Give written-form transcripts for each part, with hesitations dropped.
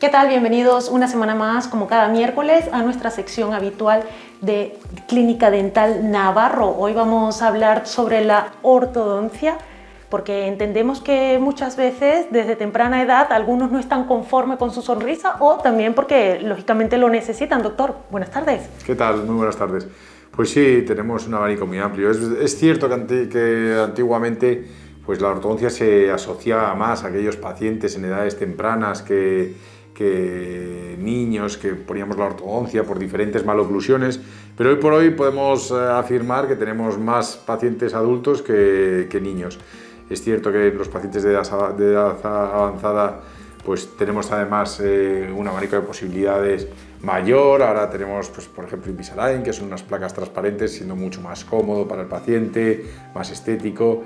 ¿Qué tal? Bienvenidos una semana más, como cada miércoles, a nuestra sección habitual de Clínica Dental Navarro. Hoy vamos a hablar sobre la ortodoncia, porque entendemos que muchas veces, desde temprana edad, algunos no están conformes con su sonrisa o también porque, lógicamente, lo necesitan. Doctor, buenas tardes. ¿Qué tal? Muy buenas tardes. Pues sí, tenemos un abanico muy amplio. Es cierto que antiguamente pues la ortodoncia se asociaba más a aquellos pacientes en edades tempranas que niños que poníamos la ortodoncia por diferentes maloclusiones, pero hoy por hoy podemos afirmar que tenemos más pacientes adultos que niños. Es cierto que los pacientes de edad avanzada pues tenemos además un abanico de posibilidades mayor. Ahora tenemos, pues, por ejemplo, Invisalign, que son unas placas transparentes, siendo mucho más cómodo para el paciente, más estético.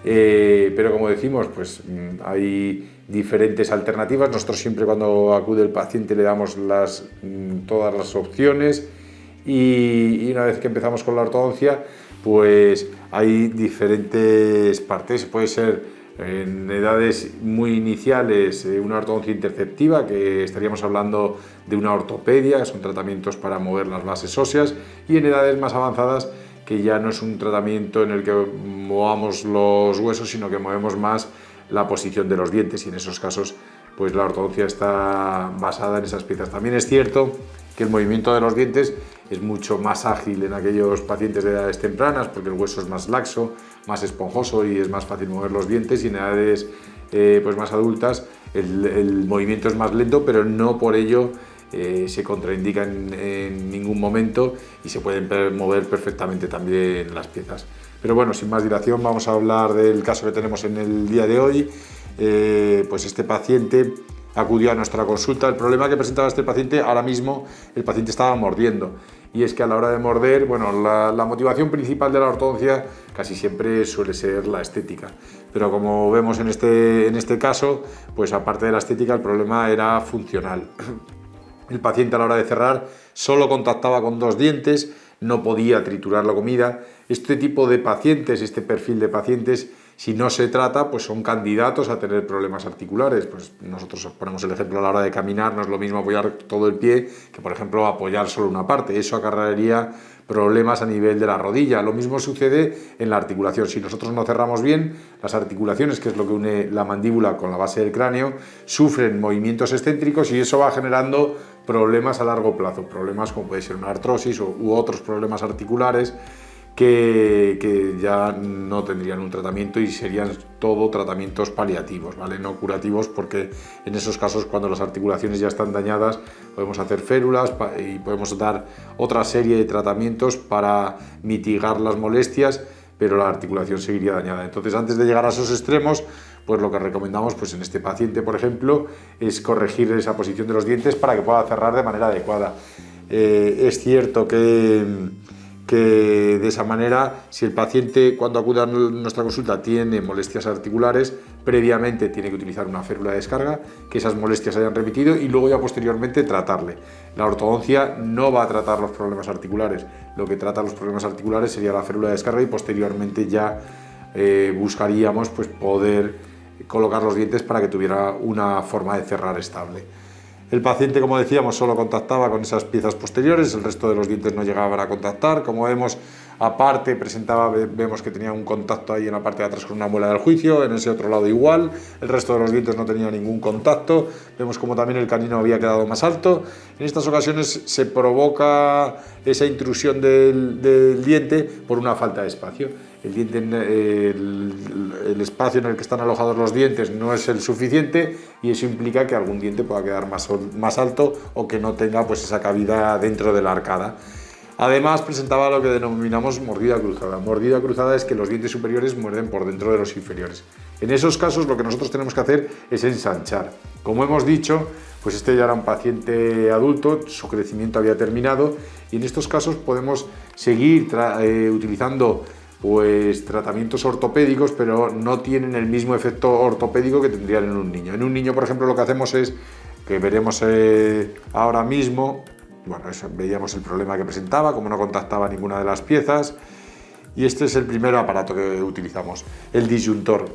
Pero como decimos, pues hay diferentes alternativas. Nosotros siempre, cuando acude el paciente, le damos todas las opciones, y una vez que empezamos con la ortodoncia, pues hay diferentes partes. Puede ser en edades muy iniciales una ortodoncia interceptiva, que estaríamos hablando de una ortopedia, que son tratamientos para mover las bases óseas, y en edades más avanzadas, que ya no es un tratamiento en el que movamos los huesos, sino que movemos más la posición de los dientes, y en esos casos pues la ortodoncia está basada en esas piezas. También es cierto que el movimiento de los dientes es mucho más ágil en aquellos pacientes de edades tempranas, porque el hueso es más laxo, más esponjoso, y es más fácil mover los dientes, y en edades pues más adultas el movimiento es más lento, pero no por ello se contraindica en ningún momento, y se pueden mover perfectamente también las piezas. Pero bueno, sin más dilación, vamos a hablar del caso que tenemos en el día de hoy. Pues este paciente acudió a nuestra consulta. El problema que presentaba este paciente, ahora mismo el paciente estaba mordiendo, y es que a la hora de morder, bueno, la motivación principal de la ortodoncia casi siempre suele ser la estética, pero como vemos en este caso, pues aparte de la estética, el problema era funcional. El paciente, a la hora de cerrar, solo contactaba con dos dientes, no podía triturar la comida. Este tipo de pacientes, este perfil de pacientes, si no se trata, pues son candidatos a tener problemas articulares. Pues nosotros ponemos el ejemplo: a la hora de caminar no es lo mismo apoyar todo el pie que, por ejemplo, apoyar solo una parte. Eso acarrearía problemas a nivel de la rodilla. Lo mismo sucede en la articulación. Si nosotros no cerramos bien, las articulaciones, que es lo que une la mandíbula con la base del cráneo, sufren movimientos excéntricos, y eso va generando problemas a largo plazo, problemas como puede ser una artrosis u otros problemas articulares que ya no tendrían un tratamiento, y serían todo tratamientos paliativos, ¿vale? No curativos, porque en esos casos, cuando las articulaciones ya están dañadas, podemos hacer férulas y podemos dar otra serie de tratamientos para mitigar las molestias, pero la articulación seguiría dañada. Entonces, antes de llegar a esos extremos, pues lo que recomendamos, pues en este paciente, por ejemplo, es corregir esa posición de los dientes para que pueda cerrar de manera adecuada. Es cierto que de esa manera, si el paciente, cuando acude a nuestra consulta, tiene molestias articulares, previamente tiene que utilizar una férula de descarga, que esas molestias hayan remitido, y luego ya posteriormente tratarle. La ortodoncia no va a tratar los problemas articulares. Lo que trata los problemas articulares sería la férula de descarga, y posteriormente ya buscaríamos pues poder colocar los dientes para que tuviera una forma de cerrar estable. El paciente, como decíamos, solo contactaba con esas piezas posteriores, el resto de los dientes no llegaban a contactar. Como vemos, aparte vemos que tenía un contacto ahí en la parte de atrás con una muela del juicio, en ese otro lado igual, el resto de los dientes no tenía ningún contacto. Vemos como también el canino había quedado más alto. En estas ocasiones se provoca esa intrusión del diente por una falta de espacio. El diente, el espacio en el que están alojados los dientes no es el suficiente, y eso implica que algún diente pueda quedar más alto, o que no tenga pues esa cavidad dentro de la arcada. Además, presentaba lo que denominamos mordida cruzada. Mordida cruzada es que los dientes superiores muerden por dentro de los inferiores. En esos casos, lo que nosotros tenemos que hacer es ensanchar. Como hemos dicho, pues este ya era un paciente adulto, su crecimiento había terminado, y en estos casos podemos seguir utilizando pues tratamientos ortopédicos, pero no tienen el mismo efecto ortopédico que tendrían en un niño. En un niño, por ejemplo, lo que hacemos es, que veremos ahora mismo, bueno, veíamos el problema que presentaba, como no contactaba ninguna de las piezas, y este es el primer aparato que utilizamos, el disyuntor.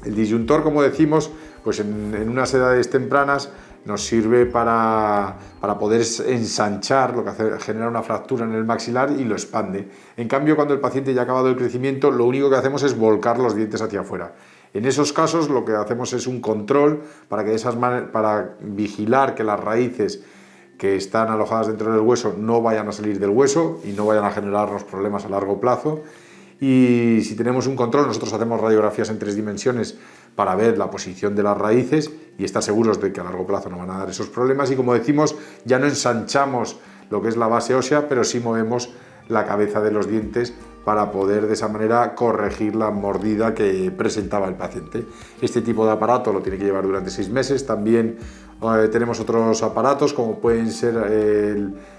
El disyuntor, como decimos, pues en unas edades tempranas nos sirve para poder ensanchar, lo que hace, genera una fractura en el maxilar y lo expande. En cambio, cuando el paciente ya ha acabado el crecimiento, lo único que hacemos es volcar los dientes hacia afuera. En esos casos lo que hacemos es un control para vigilar que las raíces que están alojadas dentro del hueso no vayan a salir del hueso y no vayan a generarnos problemas a largo plazo. Y si tenemos un control, nosotros hacemos radiografías en 3 dimensiones para ver la posición de las raíces y estar seguros de que a largo plazo no van a dar esos problemas. Y como decimos, ya no ensanchamos lo que es la base ósea, pero sí movemos la cabeza de los dientes para poder de esa manera corregir la mordida que presentaba el paciente. Este tipo de aparato lo tiene que llevar durante 6 meses. También tenemos otros aparatos como pueden ser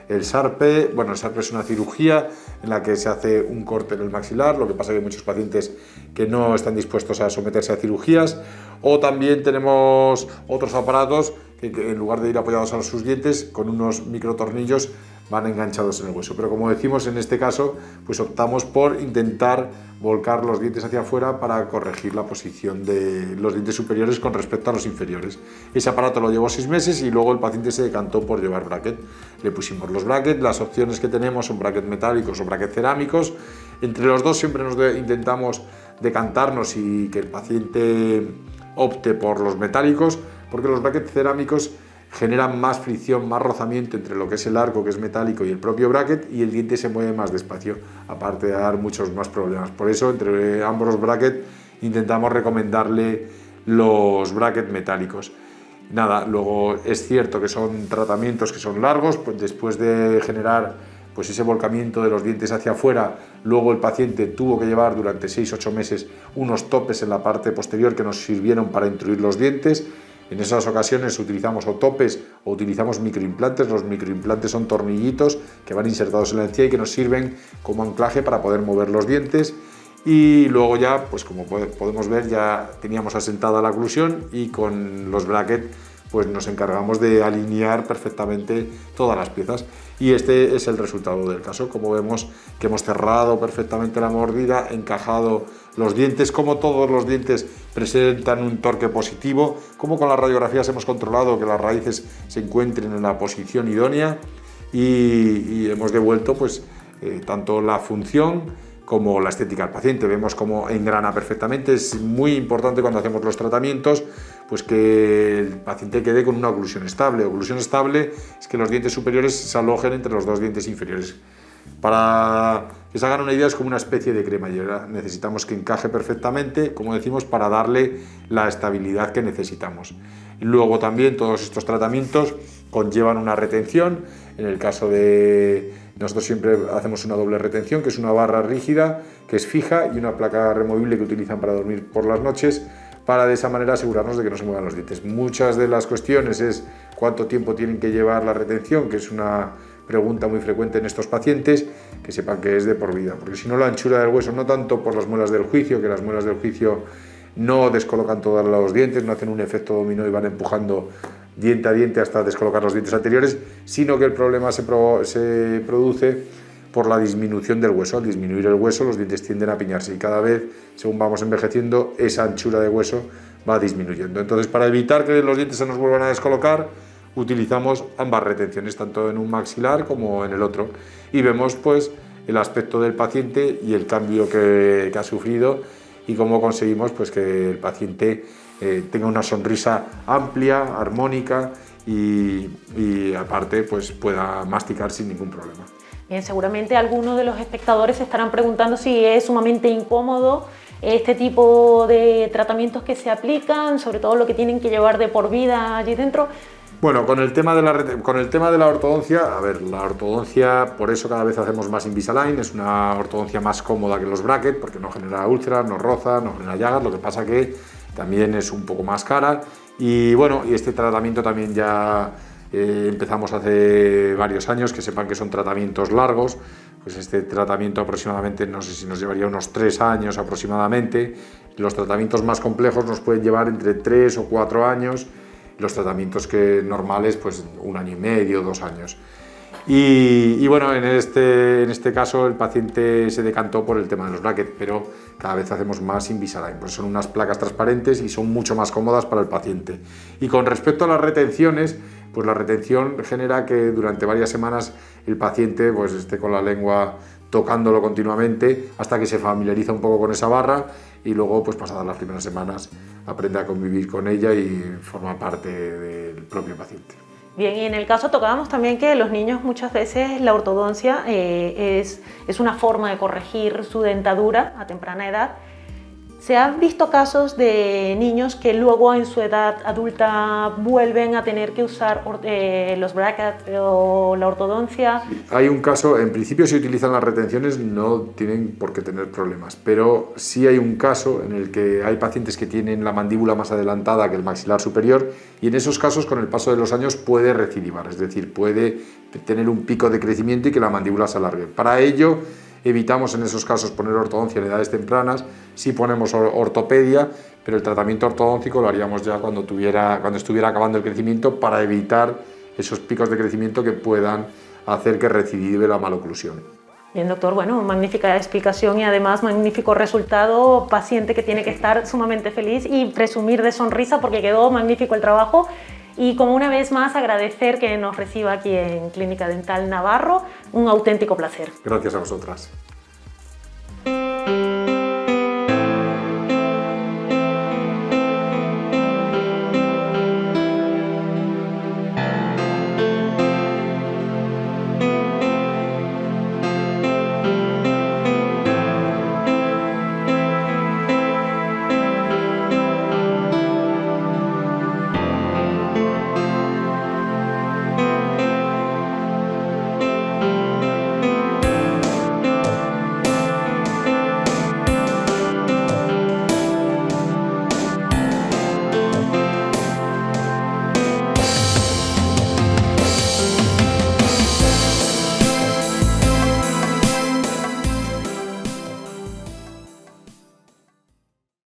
el SARPE. Bueno, el SARPE es una cirugía en la que se hace un corte en el maxilar, lo que pasa que hay muchos pacientes que no están dispuestos a someterse a cirugías. O también tenemos otros aparatos que en lugar de ir apoyados a sus dientes, con unos microtornillos van enganchados en el hueso. Pero como decimos, en este caso, pues optamos por intentar volcar los dientes hacia afuera para corregir la posición de los dientes superiores con respecto a los inferiores. Ese aparato lo llevó 6 meses y luego el paciente se decantó por llevar bracket. Le pusimos los brackets, las opciones que tenemos son brackets metálicos o brackets cerámicos. Entre los dos siempre intentamos decantarnos y que el paciente opte por los metálicos, porque los brackets cerámicos generan más fricción, más rozamiento entre lo que es el arco, que es metálico, y el propio bracket, y el diente se mueve más despacio, aparte de dar muchos más problemas. Por eso, entre ambos los brackets, intentamos recomendarle los brackets metálicos. Nada, luego es cierto que son tratamientos que son largos, pues después de generar pues ese volcamiento de los dientes hacia afuera, luego el paciente tuvo que llevar durante 6-8 meses unos topes en la parte posterior que nos sirvieron para intruir los dientes. En esas ocasiones utilizamos o topes o utilizamos microimplantes. Los microimplantes son tornillitos que van insertados en la encía y que nos sirven como anclaje para poder mover los dientes. Y luego ya, pues como podemos ver, ya teníamos asentada la oclusión y con los brackets pues nos encargamos de alinear perfectamente todas las piezas. Y este es el resultado del caso. Como vemos que hemos cerrado perfectamente la mordida, encajado los dientes, como todos los dientes presentan un torque positivo, como con las radiografías hemos controlado que las raíces se encuentren en la posición idónea y hemos devuelto pues, tanto la función como la estética al paciente. Vemos cómo engrana perfectamente. Es muy importante cuando hacemos los tratamientos pues que el paciente quede con una oclusión estable. Oclusión estable es que los dientes superiores se alojen entre los 2 dientes inferiores. Para que se hagan una idea, es como una especie de cremallera. Necesitamos que encaje perfectamente, como decimos, para darle la estabilidad que necesitamos. Y luego también todos estos tratamientos conllevan una retención. En el caso de... Nosotros siempre hacemos una doble retención, que es una barra rígida, que es fija, y una placa removible que utilizan para dormir por las noches, para de esa manera asegurarnos de que no se muevan los dientes. Muchas de las cuestiones es cuánto tiempo tienen que llevar la retención, que es una pregunta muy frecuente en estos pacientes, que sepan que es de por vida, porque si no la anchura del hueso, no tanto por las muelas del juicio, que las muelas del juicio no descolocan todos los dientes, no hacen un efecto dominó y van empujando diente a diente hasta descolocar los dientes anteriores, sino que el problema se produce por la disminución del hueso. Al disminuir el hueso, los dientes tienden a apiñarse y cada vez, según vamos envejeciendo, esa anchura de hueso va disminuyendo. Entonces, para evitar que los dientes se nos vuelvan a descolocar, utilizamos ambas retenciones, tanto en un maxilar como en el otro, y vemos pues el aspecto del paciente y el cambio que ha sufrido y cómo conseguimos pues que el paciente tenga una sonrisa amplia, armónica y aparte pues pueda masticar sin ningún problema. Bien, seguramente algunos de los espectadores se estarán preguntando si es sumamente incómodo este tipo de tratamientos que se aplican, sobre todo lo que tienen que llevar de por vida allí dentro. Bueno, con el tema de la ortodoncia, a ver, la ortodoncia, por eso cada vez hacemos más Invisalign, es una ortodoncia más cómoda que los brackets, porque no genera úlceras, no roza, no genera llagas, lo que pasa que también es un poco más cara. Y bueno, y este tratamiento también ya empezamos hace varios años, que sepan que son tratamientos largos, pues este tratamiento aproximadamente, no sé si nos llevaría unos 3 años aproximadamente. Los tratamientos más complejos nos pueden llevar entre 3 o 4 años, los tratamientos normales pues 1 año y medio, 2 años. Y bueno, en este caso el paciente se decantó por el tema de los brackets, pero cada vez hacemos más Invisalign, pues son unas placas transparentes y son mucho más cómodas para el paciente. Y con respecto a las retenciones, pues la retención genera que durante varias semanas el paciente pues esté con la lengua tocándolo continuamente hasta que se familiariza un poco con esa barra y luego, pues pasadas las primeras semanas, aprende a convivir con ella y forma parte del propio paciente. Bien, y en el caso tocábamos también que los niños muchas veces la ortodoncia es una forma de corregir su dentadura a temprana edad. ¿Se han visto casos de niños que luego en su edad adulta vuelven a tener que usar los brackets o la ortodoncia? Hay un caso, en principio si utilizan las retenciones no tienen por qué tener problemas, pero sí hay un caso en el que hay pacientes que tienen la mandíbula más adelantada que el maxilar superior y en esos casos con el paso de los años puede recidivar, es decir, puede tener un pico de crecimiento y que la mandíbula se alargue. Para ello evitamos en esos casos poner ortodoncia en edades tempranas, sí ponemos ortopedia, pero el tratamiento ortodóntico lo haríamos ya cuando estuviera acabando el crecimiento para evitar esos picos de crecimiento que puedan hacer que recidive la maloclusión. Bien, doctor, bueno, magnífica explicación y además magnífico resultado, paciente que tiene que estar sumamente feliz y presumir de sonrisa porque quedó magnífico el trabajo. Y como una vez más agradecer que nos reciba aquí en Clínica Dental Navarro, un auténtico placer. Gracias a vosotras.